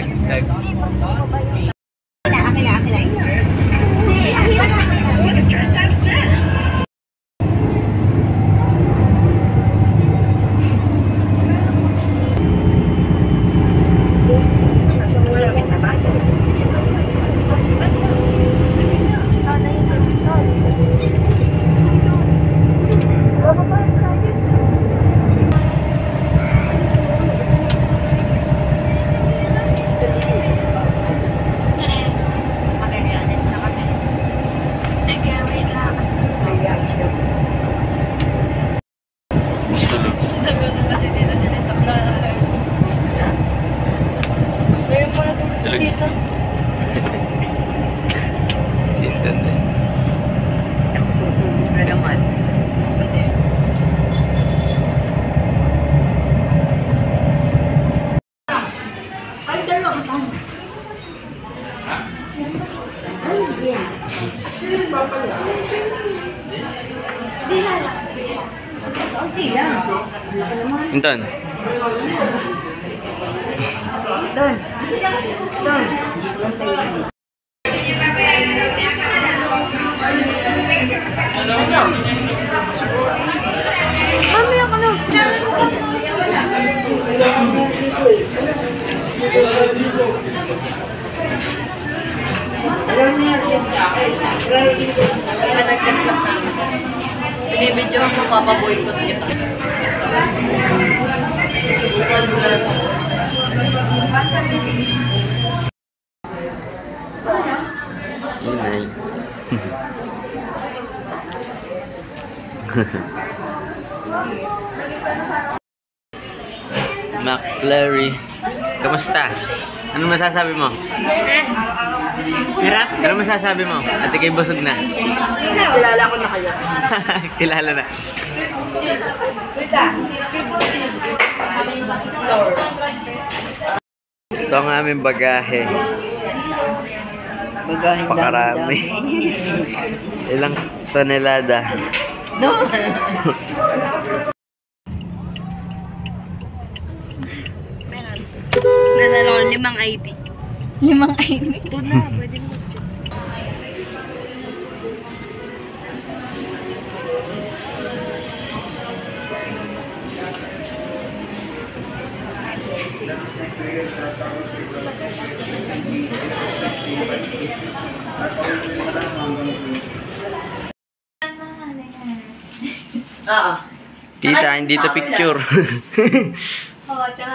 Dagdag. Akin na. Intan. Don. Mamaya ka na. Binibidyo ako, papaboykot kita. Inay. McFlurry. Kamusta? Ano masasabi mo? Sarap? Ano masasabi mo? Ate kay busog na. Kilala ko na kayo. Kilala na. Ito ang aming bagahe. Bagahing Pakarami. Ilang tonelada. No. Nanalo 5 ID. 5 ID? Ito na, pwede mo. Oo. Tita, hindi to picture.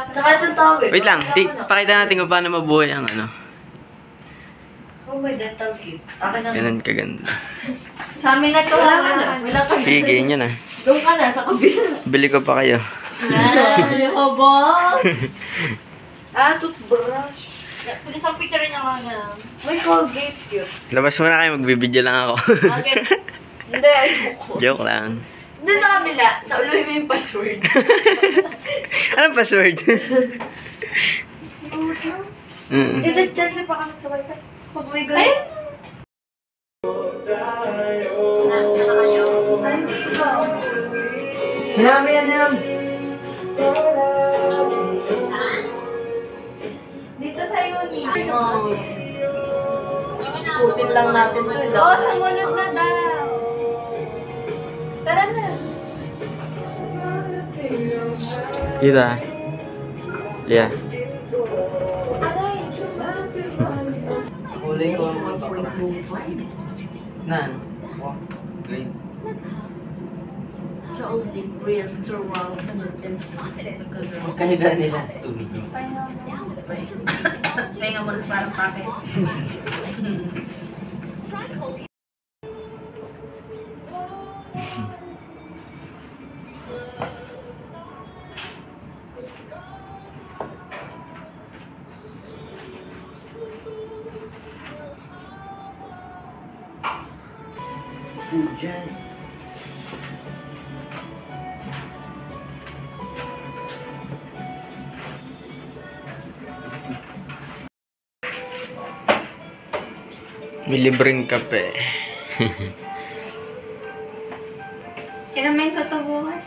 Tsaka itong tawid. Wait lang, pakita natin kung paano mabuhay ang ano. Oh, may dental kit. Akin na. Ganun kaganda. Sa amin na ito. Wala ka. Sige, yun na. Doon ka na, sa kabila. Bili ko pa kayo. Ay, haba. Toothbrush. Pwede sa picture niya nga nga. May Colgate yun. Labas mo na kayo, magbibideo lang ako. Okay. Hindi, ayoko. Joke lang. Hindi sa kabila. Sa uluhin mo yung password. Anong password? Hindi na chance pa kami sa wifi. Pag-uwi ko. Ay! Sana kayo? Sinami yan. Dito sa uni. Putin lang natin to. Oo, sumunod na daw. Tara na. Kita. Lia. Kulay ko 1.25. Nan. Green. Magkahida nila. Tulog. Pahinga mo rin parang pape. May libreng kape. Kinamin ko ito bukas.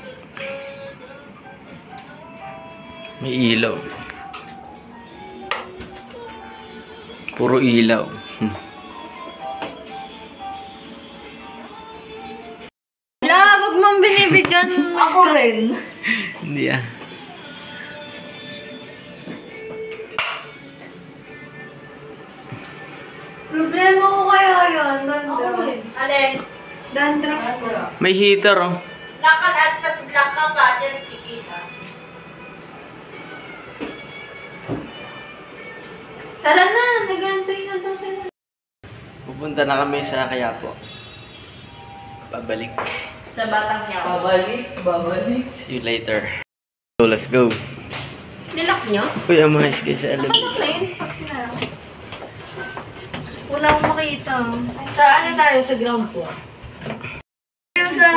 May ilaw. Puro ilaw. Wala, wag mong binibigyan. Ako rin. Hindi ah. Problema ko kaya yun. Dandruff. Alin? Dandruff. May heater oh. Lakal at tas black ka pa. Diyan si Kita. Tara na, nag-antay na daw sila. Pupunta na kami sa Quiapo. Pabalik. Sa Batang Quiapo. Babalik. See you later. So let's go. Nilak nyo? Kuya, mais kayo sa elevator. Ayun, taxi na lang. Wala akong makita. Sa ano tayo? Sa ground floor. Yung sa,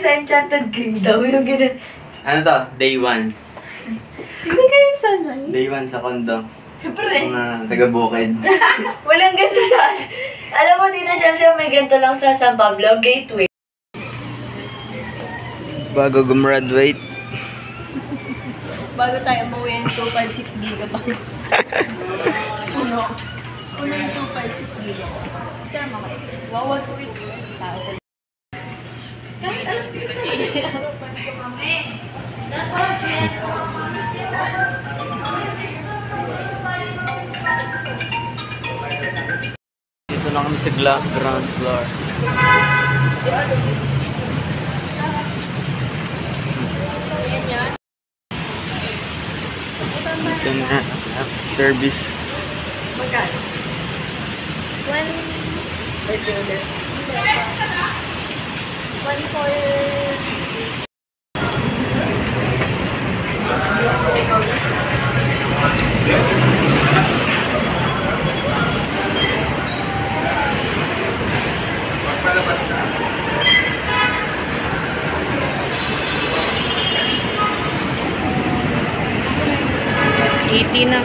sa Enchanted Kingdom. Yung ganun. Ano to? Day 1. Hindi kayo sanay. Day 1 sa condo. Siyempre. Mga taga-bukid. Walang ganito sa... Alam mo, Tita Chelsea, may ganito lang sa San Pablo Gateway. Bago gumraduate. Bago tayo umuwi ng 256 gigabytes. Puno. Puno yung 256 gigabytes. Kaya mga wawag ko rin yun. Kahit alas 3 na rin. Arapan ko mami. Dito na kami sa ground floor. Ito na. Service. Magkano? 1 for... Kitty na.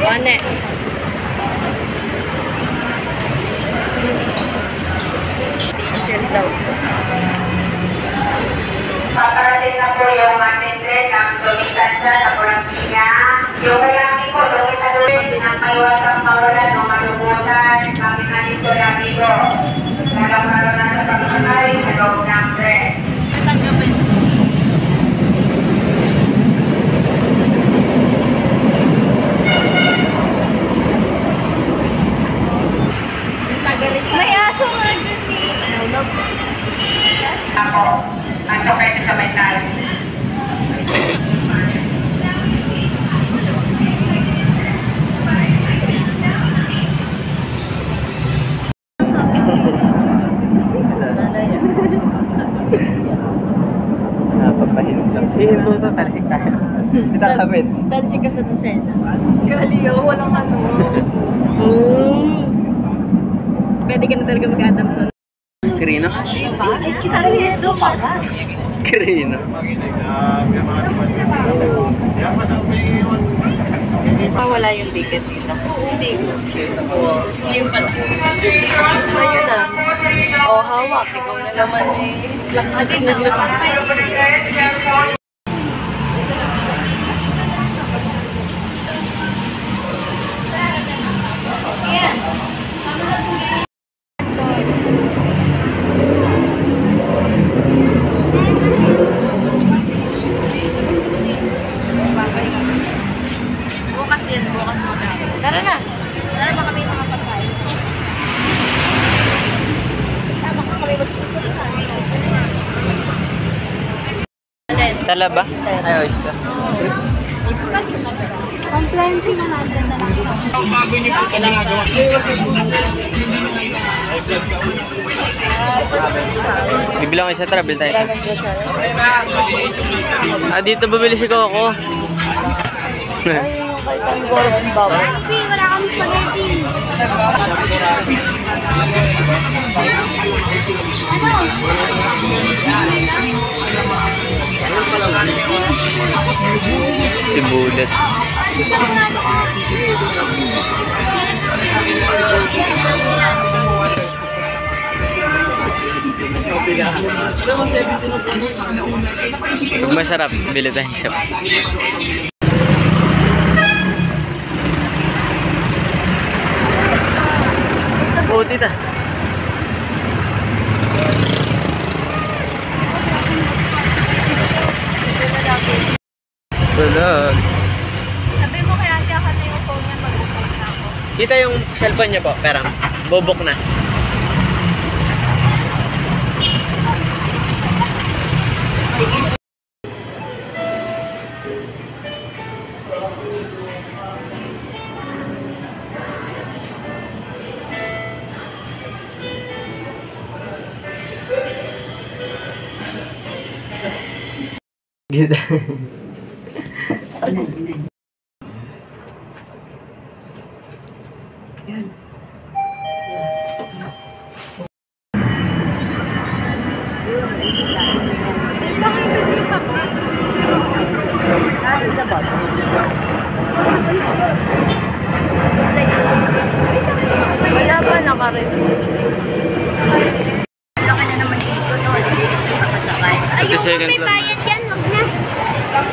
Ane. T-shirt daw. Paparating na po yung ating tren ng tumisan siya sa Purangkinya. Yung kayami ko, lumisan ulit, pinapaiwasang mawalan o malumutan. Kami na dito yung amigo. Nagkakaroon na sa pagkakay sa loob ng tren. May aso nga dyan eh. Ako, masok kayo sa mental. Napapahinto. Hihinto to, talsik tayo. Itatapit. Talsik ka sa dosena. Si Alio, walang ano. Pwede ka na talaga mag-Adamson. Kirino? Ay, kinarihis doon pa ba? Kirino. Wala yung ticket dito. Hindi. Yung pala. Ayun na. O, hawak. Ikaw na naman eh. Lakadin na naman. Bukas yan, bukas mo na. Tara na. Tara na kami mga patay. Tama ka kami Tala ba? Ay, oyster. Compliant na natin na lang. Bibilang isa, travel tayo sa. Dito bumili si Coco. Wala kami spaghetti. Si Bullet. Kung masarap, bili tayo isa pa. Oo, tita. Tulog. Sabi mo kaya ate ako na yung phone niya mag-upload na ako. Kita yung cellphone niya po, pero bubok na. Gitu. Wala pa naka-read. Ito second May floor. bayad yan, wag na.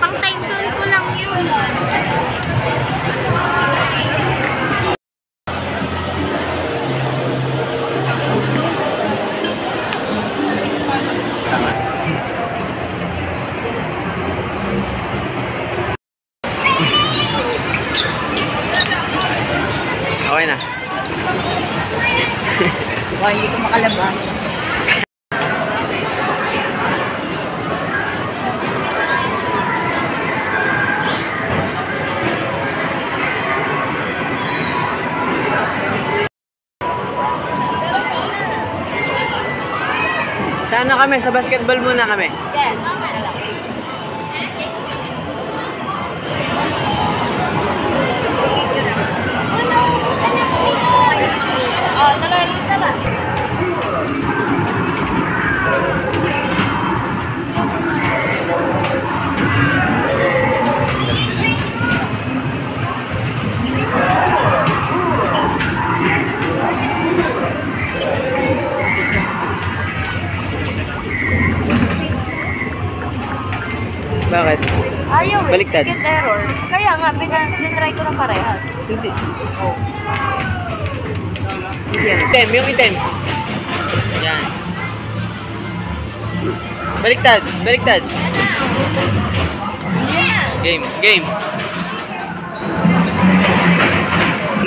Pang time zone ko lang yun. Okay na. Wah, hindi ko makalabas. Saan na kami? Sa basketball muna kami. Yes. Oh, nalalim na ba? Bakit? Ayaw eh. Baliktad. Get error. Kaya nga, pinatry ko ng parehas. Hindi. Item, yung item. Yan. Baliktad, baliktad. Game, game.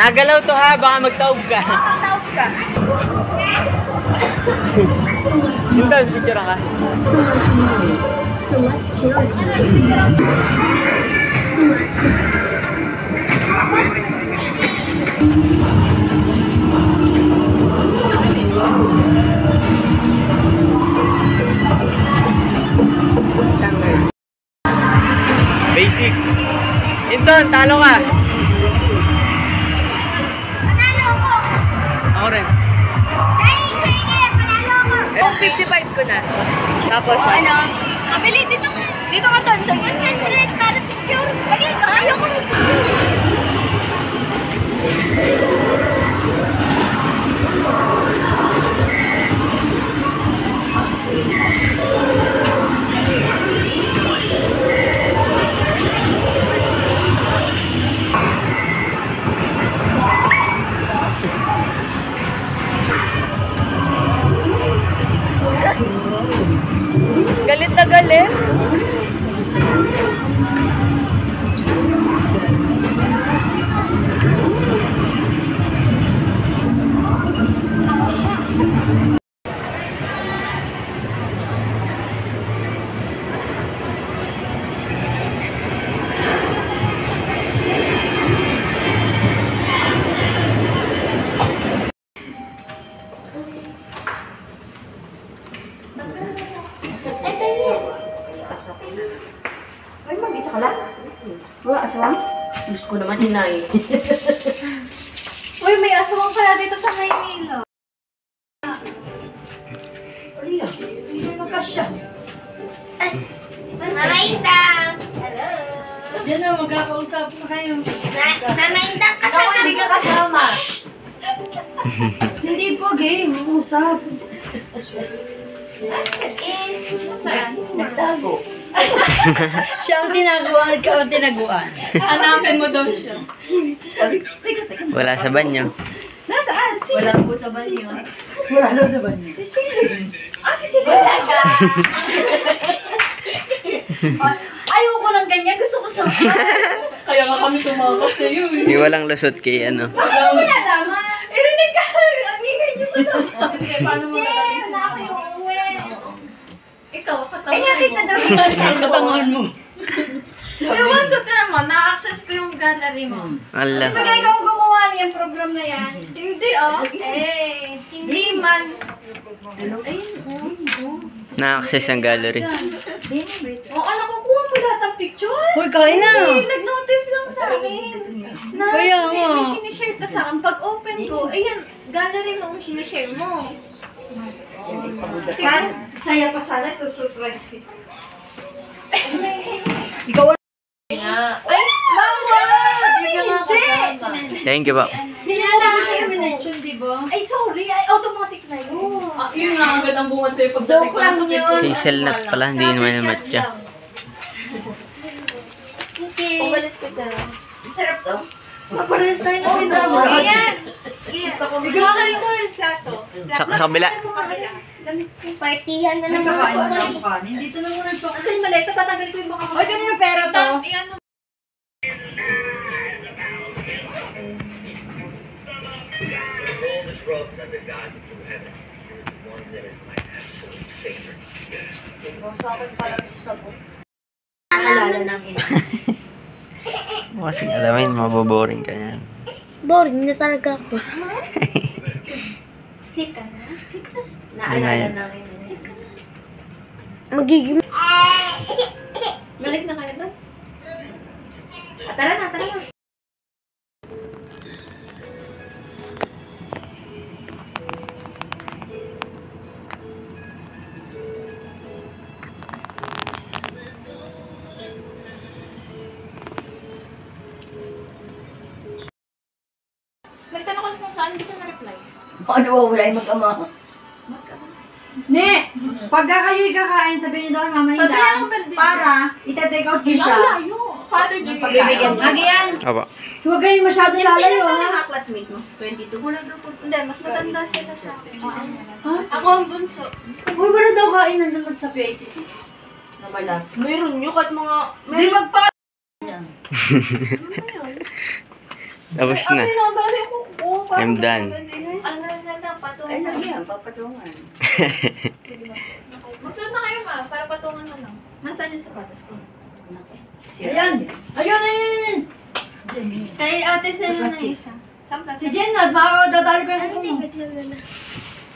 Nagalaw to ha, baka magtaob ka. Tawag ka. Yung doon, picture ka. Basic. Inton, talo ka. Panalo ko! Ako rin. Dahil, sige, panalo ko! 55 ko na. Tapos, ano? Mabili, dito ka ton. Sa 100 para secure. Ayaw ko. Galit na galit. Ay, mag-isa ka lang? Wala aswang? Diyos ko naman, inay. Uy, may aswang pala dito sa Maynila. Ay, hindi na magkasya. Mama Indang! Hello! Yan na, magkakausap na kayo. Mama Indang, Ako, kasama hindi ka kasama. Hindi po, game. Usap. Gusto saan? Nagtago. Siya ang tinaguan, ikaw ang tinaguan. Hanapin mo daw siya. Sabi, teka. Wala sa banyo. Nasaan? Wala po sa banyo. Wala daw sa banyo. Si Silly. Si Silly. Wala ka. Ayoko lang ganyan. Gusto ko sa... Kaya nga kami tumakas sa'yo. Di walang lusot kay ano. Irinig ka! Ang ingay niyo sa labas. Paano mo nagaling Wala kayo uwi. Ikaw, katawan Ay, nakita daw. Katangon mo. Ewan ko ka naman, na-access ko yung gallery mo. Ala. Sige, ikaw ang gumawa niyang program na yan. Hindi, oh. Hindi man. Na-access ang gallery. Oo, nakukuha mo lahat ng picture. Hoy, kain na. Hindi, nag-notif lang sa akin. Na, Kaya nga. may sinishare ka sa akin. Pag open ko, ayan, gallery mo ang sinishare mo. Saya pa sana, susurprise kita. Ikaw ang... Ay, mama! Hindi! Thank you po. Sinala ko siya yung minention, di ba? Ay, sorry. Ay, automatic na yun. Yun nga, agad ang bungad sa'yo pagdating ko lang sa picture. Hazelnut pala, hindi naman na matcha. Umalis ko ka. Sarap to. Mapares tayo na pindrama. Ayan! Bigyan ka ito yung plato. Sa kabila. Partihan na naman Nagkakain na ako. ng kanin. Dito na muna siya. Kasi mali, tatanggal ko yung baka. Hoy, kanina pera to. Alala namin. Kasi alamin, maboboring ka yan. Boring na talaga ako. Sick ka na? Sick na. Naalala namin. Sick ka na. Magiging... Balik na kayo doon? Tara na, tara na. Nagtanong ko kung saan, hindi ka na-reply. Ano wala yung mag-ama? Ne, pagka kayo'y kakain, sabihin nyo daw kay Mama Hinda, Pabayaan ko pa din. para ita-take out nyo siya. Layo. Paano niyo yung Pagbibigyan mo. Agayan, Opo. huwag kayong masyado lalayo, Sino ba ha? mga classmate mo? 22? Wala daw po. Hindi, mas matanda sila sa akin. Ako ang bunso. Huwag wala daw kain naman sa PICC. Namala. Mayroon nyo kahit mga... Di magpa... Tapos na. Pinadali ko. I'm done. Ano na, patungan. Ay, nagyan, papatungan. Sige, magsuot na kayo, ma. Para patungan na lang. Nasaan yung sapatos ko? Ayan! Ayun, ayun! Kay ate sila na isa. Saan plaza? Si Jen, makakadadali ko Ano yung ticket nila na?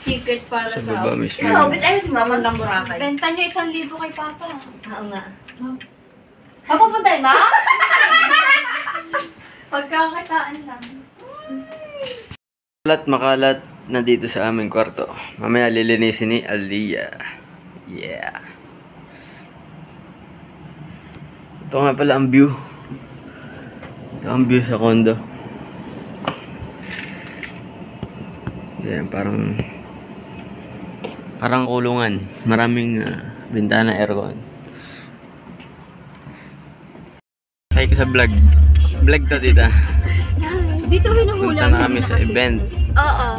Ticket para Sa sa... baba mismo. Ikaw, ba't ayun si Mama ng Boracay? Benta nyo 1,000 kay Papa. Oo nga. Papapuntahin ba? Pagkakakitaan lang. Makalat na dito sa aming kwarto. Mamaya lilinisin ni Aliyah. Yeah. Ito nga pala ang view. Ito ang view sa condo. Yan, parang kulungan. Maraming bintana, aircon. Hi ko sa vlog. Vlog to, tita. Dito hinuhuli Punta na kami sa event. Oo.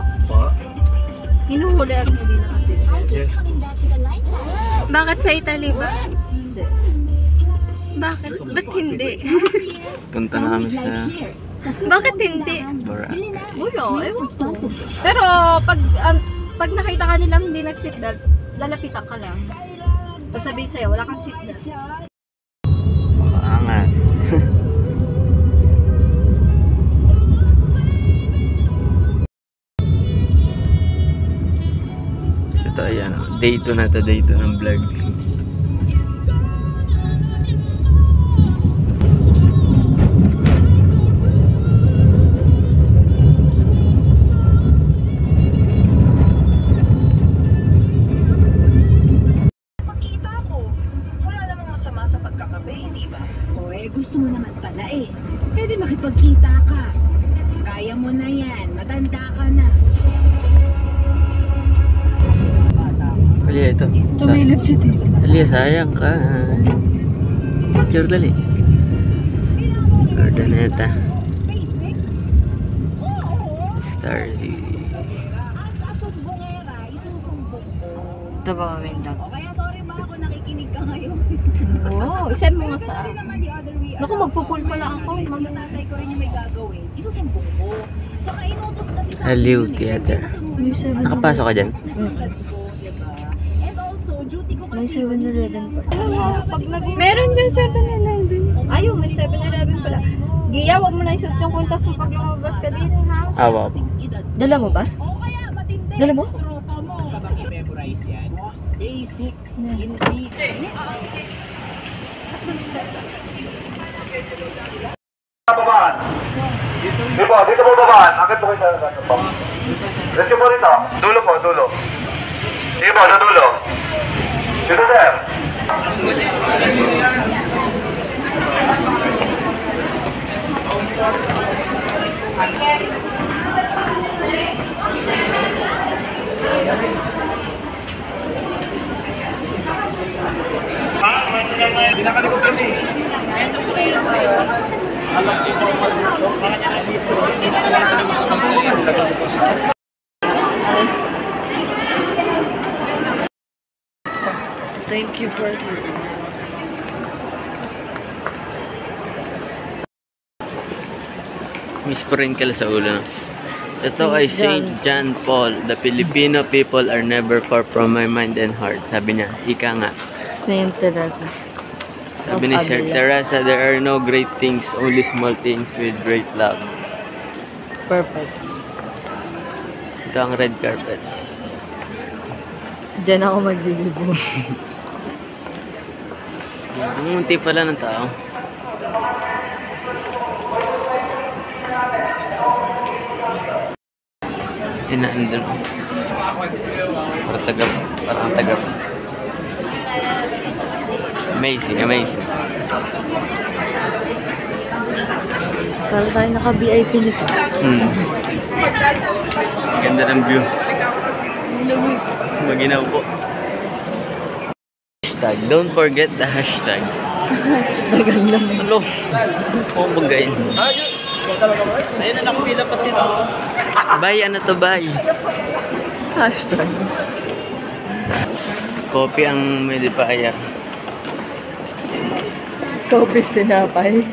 Hinuhuli ang hindi na kasi. Bakit sa Italy ba? Hindi. Bakit? Ba't hindi? Punta na kami sa Bakit hindi? Boracay. Wala, ewan ko. Pero pag nakita ka nilang hindi nag-seatbelt, lalapitan ka lang. Sasabihin sa'yo, wala kang seatbelt. Baka angas. Ito, ayan. Day 2 na to. Day 2 ng vlog. Gusto mo naman pala eh. Pwede makipagkita ka. Kaya mo na yan. Matanda ka na. Kaya ito. Tumilip si Tito. Ali, sayang ka. Picture dali. Ordaneta. Star City. Ito ba mamindang? O kaya sorry ba ako nakikinig ka ngayon? Wow, isend mo nga sa Hindi naman the other way. Naku, magpupul pala ako. Mamaya tatay ko rin yung may gagawin. Isusumbong ko. Tsaka inutos kasi sa Aliw Theater. Nakapasok ka dyan? And also, duty ko May kasi 7-Eleven pa. Pag meron din 7-Eleven. Ayun, may 7-Eleven pala. Gia, wag mo na isuot yung kwintas mo pag lumabas ka dito, ha? Awa. Dala mo ba? o kaya matindi. Dala mo? Tropa mo. Bakit-memorize yan? Basic. Hindi. Babaan. Dito po babaan. Akit po kayo sa po. Diretso po rito. Dulo po, dulo. Sige po, sa dulo. Dito, sir. Pinakalikod kami. Thank you for Miss Sprinkle sa ulo. Ito ay Saint John Paul. The Filipino people are never far from my mind and heart. Sabi niya, ika nga. Saint Teresa. Sabi ni Sir Teresa, there are no great things, only small things with great love. Perfect. Ito ang red carpet. Diyan ako magdilibo. Munti pala ng tao. Inaandun. Parang tagap. Amazing, amazing. Para tayo naka-VIP nito. Ganda ng view. Maginaw po. Hashtag. Don't forget the hashtag. Hashtag ang lamig. Hello. Oo, bagayin. Ayun na nakapila pa sila. Bye, ano to, bye? Hashtag. Kopi ang may dipayar. COVID tinapay.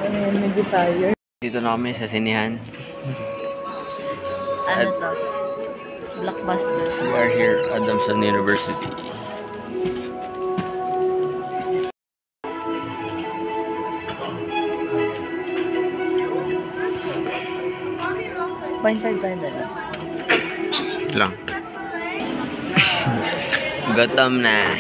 Ayan, medyo tayo. Dito na kami sa sinihan. Ano to? Blockbuster. We are here at Adamson University. Point 5 tayo dala. Lang. Gutom na.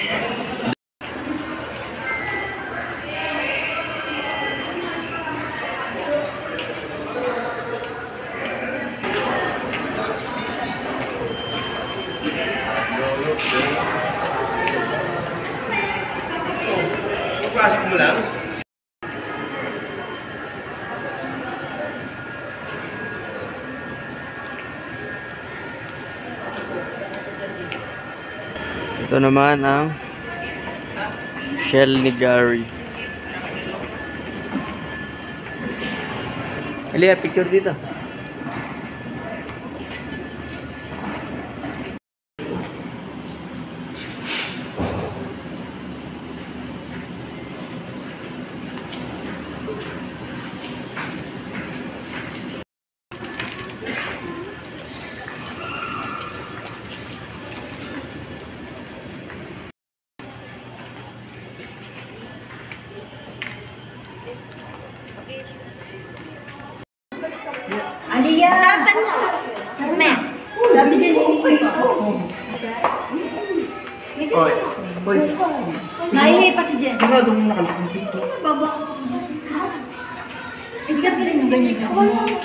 Pasok mo lang. Ito naman ang shell ni Gary. Alia, picture dito. Aliyah! Meh! Sabi din Oy. Oy. Nahihi pa si Jen. Sigurado mo nakalakang dito. Baba. Igat ka rin yung ganyan.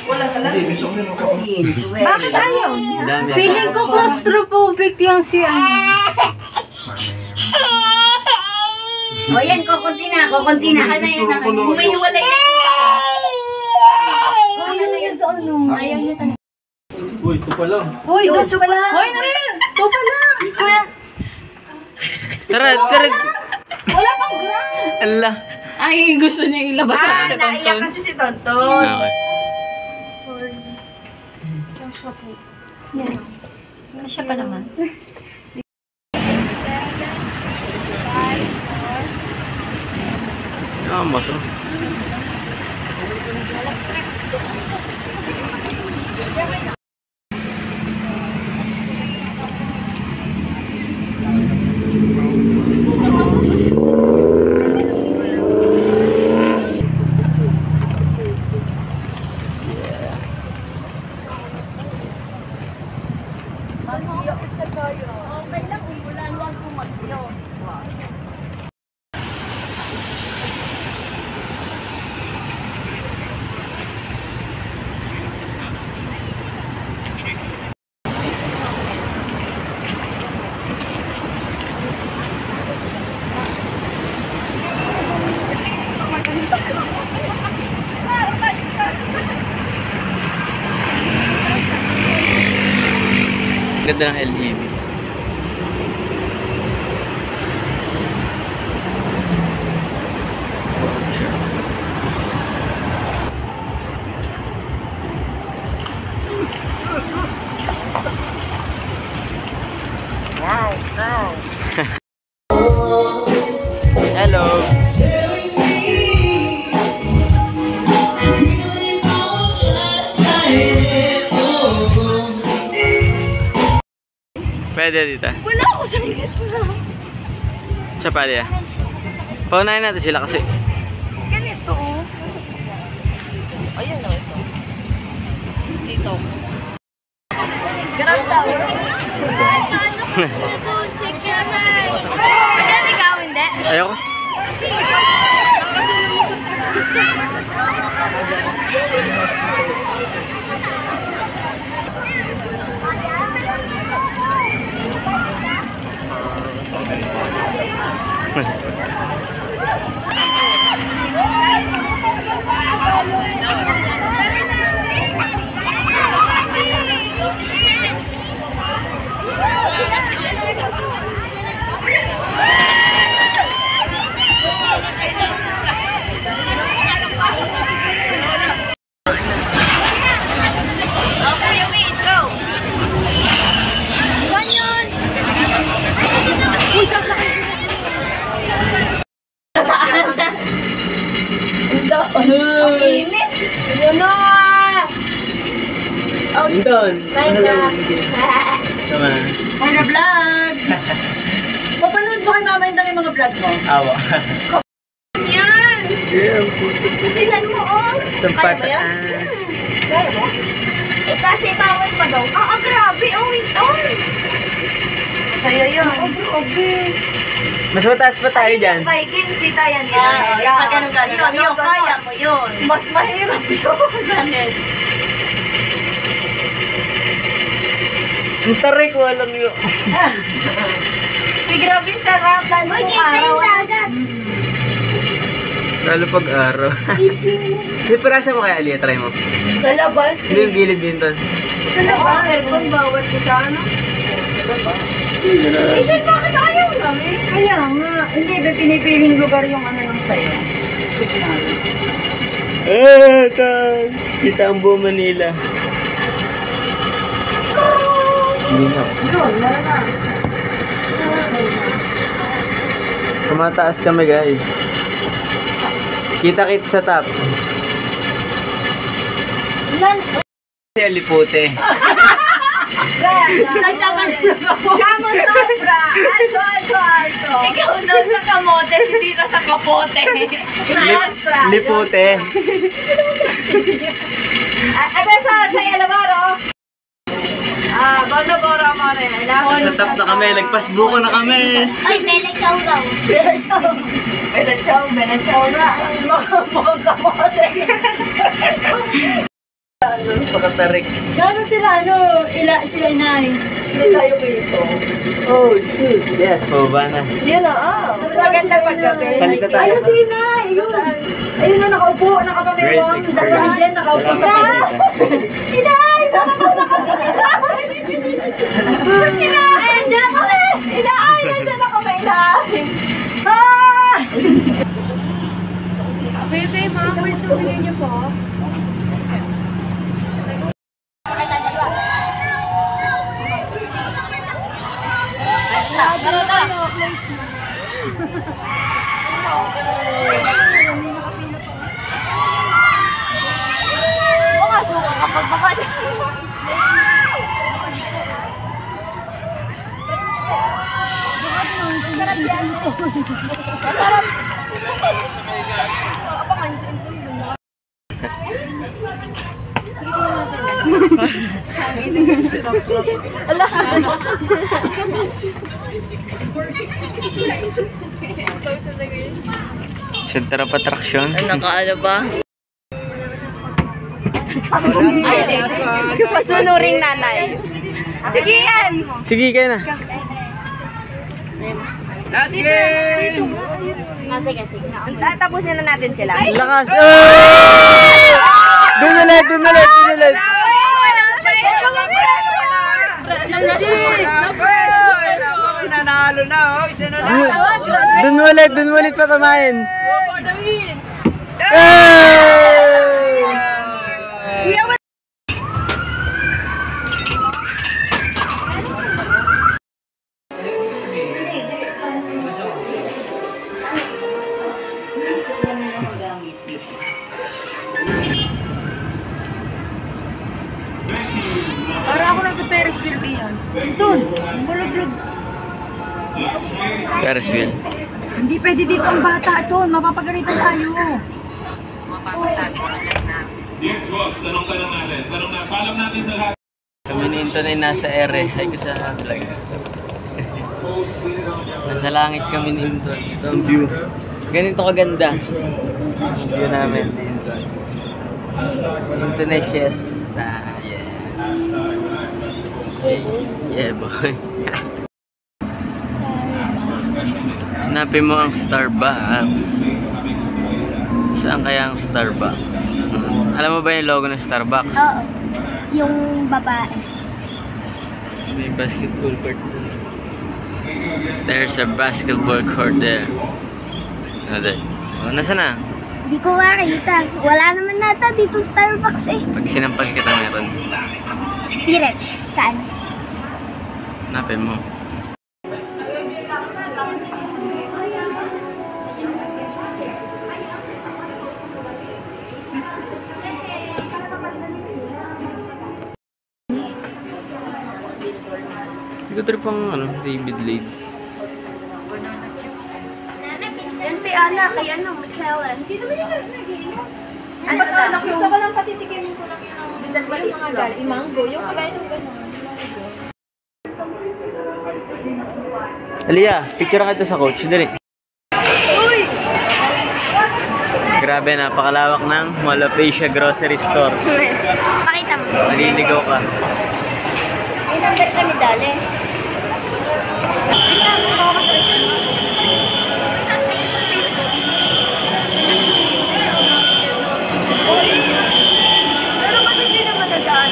Wala sa Hindi, gusto ko rin ako. Bakit ayaw? Dami. Feeling ko claustrophobic yung si O yan, kukunti na. Ano yun? Umiiwalay na. Ayaw na yun sa ano. Ayaw niya talaga. Uy, ito pa lang. Hoy, gusto pa lang. Hoy, na rin. Ito pa lang. Kuya. Tara, tara. Wala pang ground. Ala. Ay, gusto niya ilabas ako si Tonton. kasi si Tonton. Okay. Sorry. Siya po. Yes. Siya pa naman. Ah, maso. Okay lang, umulan, wag pumagyo. Ganda ng LED. Hello. Pwede dito. Wala ako sa gitna. Siya pala ya. Paunahin natin sila kasi. Ganito, oh. Ayun, no, ito. Dito. Ganun daw. Check your eyes. Maganda ikaw, hindi? Ayoko. Kasi lumusot ko. Ang init. Yun na! Oh, Doon. Minecraft. Tama. Mga vlog. Papanood mo kay mama yung mga vlog mo? Awa. Yan! Yeah, Tingnan mo, oh! sa pataas. Kaya mo? Eh, kasi bawal pa daw. Grabe, oh, ito! Sa'yo yun. Mas mataas pa tayo dyan. Vikings, di tayo yan. Pag ganun ka, yun, kaya mo yun. Mas mahirap yun. Bakit? Ang taray ko, alam nyo. Ay, grabe sarap. Lalo Uy, kung kita araw. yung dagat. Lalo pag araw. Sige, parasa mo kaya, Alia, try mo. Sa labas. Hindi yung gilid din doon. Sa labas. Aircon, bawat isa, ano? Michelle, bakit ayaw namin? Kaya nga. Hindi, ba pinipiling lugar yung ano nung sayo? Tas, kita ang buong Manila. Hindi na. Yun, meron na. Kumataas kami, guys. Kita-kita sa top. Lipute. Kamo sobra! Alto! Ikaw daw sa kamote, si Tita sa kapote. Lipute. Ate sa Yalabaro. Bondoboro mo rin. Sa top na kami, nagpasbuko na kami. Ay, melekaw daw. Benachaw na. Mukhang kamote. Pakatarik. Gano'n sila, sila inay. Hindi tayo dito. Oh, shit. Yes, pababa na. Yan na, Mas maganda paggabi. Balik na tayo. Ayun si Inay. Ayun na, nakaupo. Nakapamewang. Great Dalawa ni Jen, nakaupo sa kanya. Inay! Inay! Inay! Nandiyan na kami! Inay! Nandiyan na kami, Inay! Tara tayo. Pumasok ka kapag baka. Masarap. Ala. Center of attraction. Nakaano ba? Ay, Pasunuring nanay. sige yan. Sige, kayo na. Ah, sige, sige. Tapusin na natin sila. Lakas! Doon ulit, doon ulit, doon ulit. Nanalo na, oh. Isa na lang. Doon ulit patamahin. Para ako lang sa Ferris wheel yan. Doon, bulog-bulog. Ferris wheel. Hindi pwede dito ang bata doon. Mapapagalitan tayo. Yes, boss. Tanong natin. Tanong na. Paalam natin sa lahat. Kami ni Inton ay nasa ere. Ay ko sa vlog. Nasa langit kami ni Inton. Ito ang view. Ganito kaganda. Ang view namin ni Inton. Si Inton ay siesta. Yeah, boy. Hanapin mo ang Starbucks. Saan kaya ang Starbucks? Alam mo ba yung logo ng Starbucks? Oo. Yung babae. May basketball court doon. There's a basketball court there. There. Oh, nasaan na? Hindi ko makita. Wala naman nata dito Starbucks eh. Pag sinampal kita meron. Siret. Saan? Hanapin mo. Hindi ko trip ang David Lade. Yan kay Ana, kay ano, McKellen. Dito ba yung nag-iinom? Ano ba? Gusto ko lang patitikin ko lang yung mga galing. Yung mango, yung kakain ng gano'n. Aliyah, picture ka ito sa coach. Dali. Grabe, napakalawak ng Mall of Asia Grocery Store. Pakita mo. Maliligaw ka. May number kami dali. Pero kasi hindi naman nag-aan.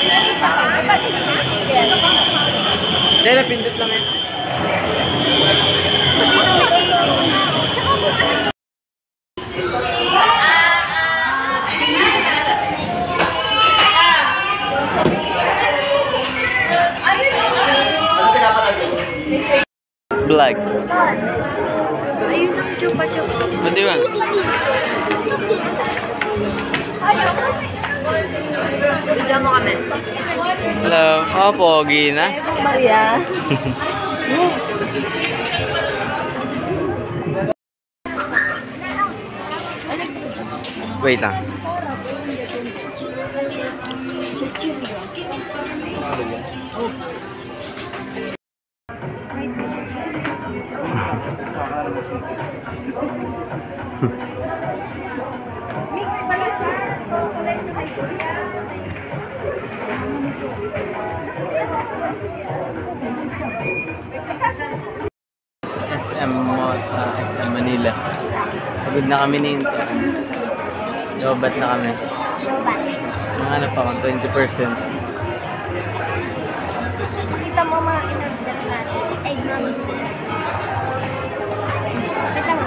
Dali, pindot lang yan. Black. Ayun ang chupa-chups. Pwede ba? Diyan mo kami. Hello. Oh, pogi na. Maria. Wait lang. SM Manila. Pagod na kami ni Inton. Lobat na kami. Mga ano pa kung 20%. Kita mo mga in-order natin. Ay, mami. Kita mo.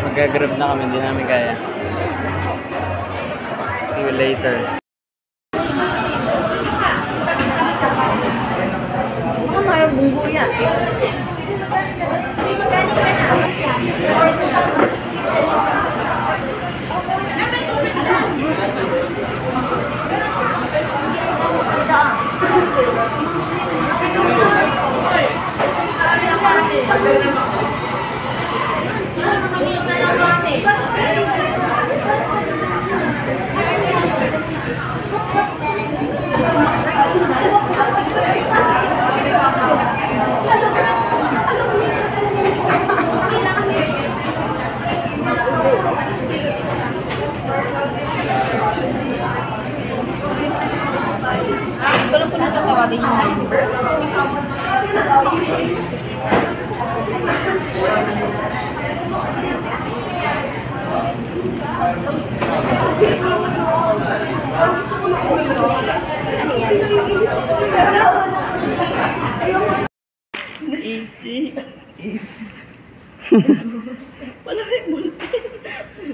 Mag-grab na kami, hindi namin kaya. See you later. sabi niyo na yun.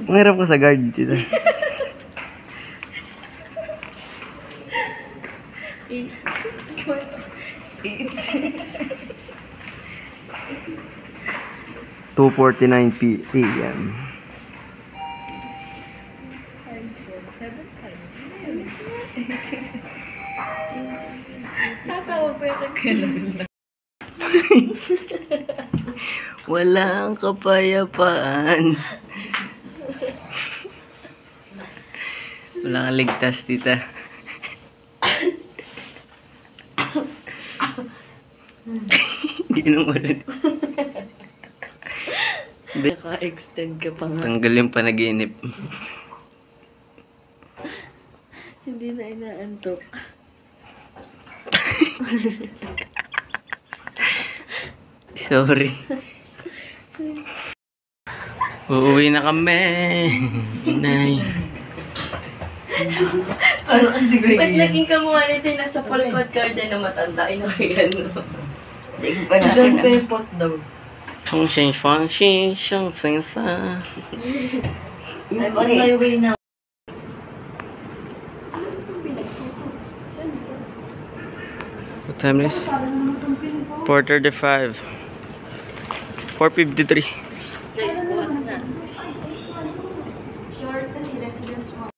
Mahirap ka sa guard dito. p.m. Tatawa pa yung kagano'n. Walang kapayapaan. Walang ligtas, tita. Hindi nung ulit. Naka-extend ka pa nga. Tanggal yung panaginip. Hindi na inaantok. Sorry. Uuwi na kami. Inay. Parang kasi ko ba't naging kamuha nito yung nasa Polcott Garden na matanda? Inakilan mo. John Pepot daw. I'm on my way now. What time is? 4:35. 4:53. Guys, buhat na. Short na residence mo.